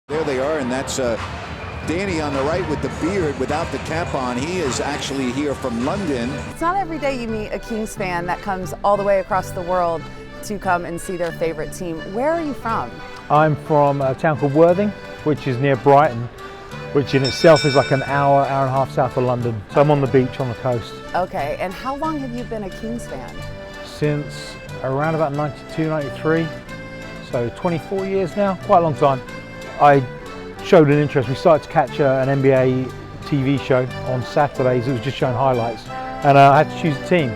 There they are, and that's Danny on the right with the beard without the cap on. He is actually here from London. It's not every day you meet a Kings fan that comes all the way across the world to come and see their favorite team. Where are you from? I'm from a town called Worthing, which is near Brighton, which in itself is like an hour and a half south of London. So I'm on the beach on the coast. Okay, and how long have you been a Kings fan? Since around about 92, 93. So 24 years now, quite a long time. I showed an interest. We started to catch an NBA TV show on Saturdays. It was just showing highlights, and I had to choose a team.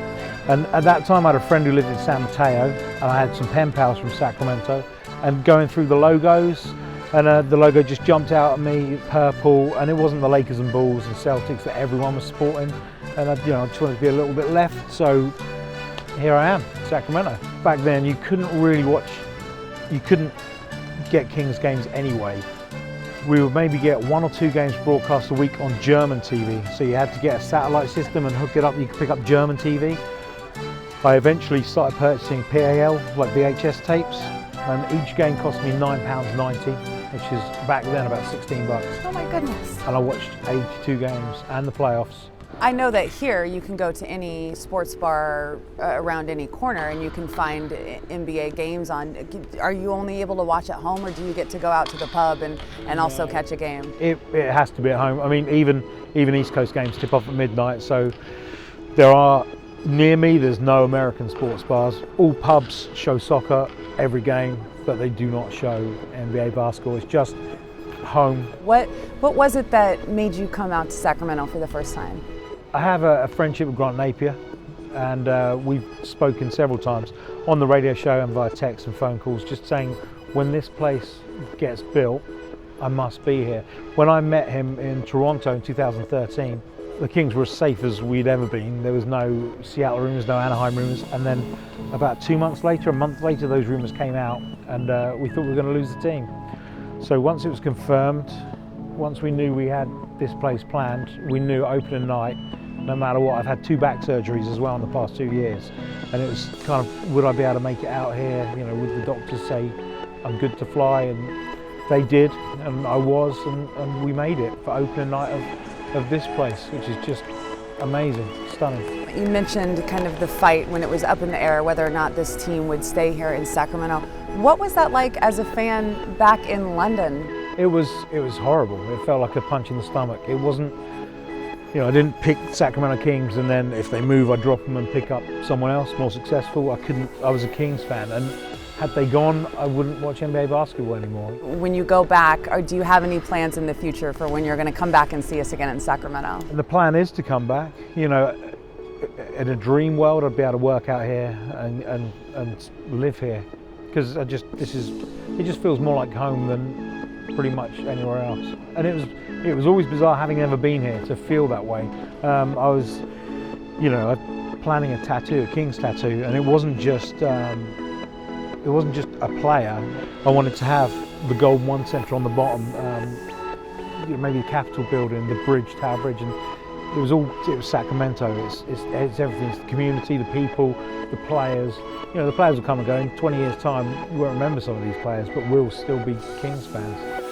And at that time, I had a friend who lived in San Mateo, and I had some pen pals from Sacramento. And going through the logos, and the logo just jumped out at me, purple, and it wasn't the Lakers and Bulls and Celtics that everyone was sporting. And I just wanted to be a little bit left, so here I am, Sacramento. Back then, you couldn't get Kings games anyway. We would maybe get 1 or 2 games broadcast a week on German TV. So you had to get a satellite system and hook it up. You could pick up German TV. I eventually started purchasing PAL, like VHS tapes, and each game cost me £9.90, which is back then about 16 bucks. Oh my goodness. And I watched 82 games and the playoffs. I know that here you can go to any sports bar around any corner and you can find NBA games on. Are you only able to watch at home, or do you get to go out to the pub and also catch a game? It has to be at home. I mean, even East Coast games tip off at midnight, so there are, near me, there's no American sports bars. All pubs show soccer every game, but they do not show NBA basketball. It's just home. What was it that made you come out to Sacramento for the first time? I have a friendship with Grant Napier, and we've spoken several times on the radio show and via text and phone calls, just saying, when this place gets built, I must be here. When I met him in Toronto in 2013, the Kings were as safe as we'd ever been. There was no Seattle rumors, no Anaheim rumors, and then about 2 months later, a month later, those rumors came out, and we thought we were going to lose the team. So once it was confirmed, once we knew we had this place planned, we knew opening night, no matter what. I've had 2 back surgeries as well in the past 2 years, and it was kind of, would I be able to make it out here? You know, would the doctors say I'm good to fly? And they did, and I was, and we made it for opening night of this place, which is just amazing, stunning. You mentioned kind of the fight when it was up in the air whether or not this team would stay here in Sacramento. What was that like as a fan back in London? It was horrible. It felt like a punch in the stomach. It wasn't, I didn't pick Sacramento Kings and then if they move I drop them and pick up someone else more successful. I was a Kings fan, and had they gone, I wouldn't watch NBA basketball anymore. When you go back, or do you have any plans in the future for when you're going to come back and see us again in Sacramento? The plan is to come back. In a dream world, I'd be able to work out here and live here, because it just feels more like home than pretty much anywhere else. And it was always bizarre, having never been here, to feel that way. I was, planning a tattoo, a Kings tattoo, and it wasn't just a player. I wanted to have the Golden One Center on the bottom, maybe the Capitol building, the bridge, Tower Bridge, and it was Sacramento. It's everything. It's the community, the people, the players. The players will come and go. In 20 years' time, you won't remember some of these players, but we'll still be Kings fans.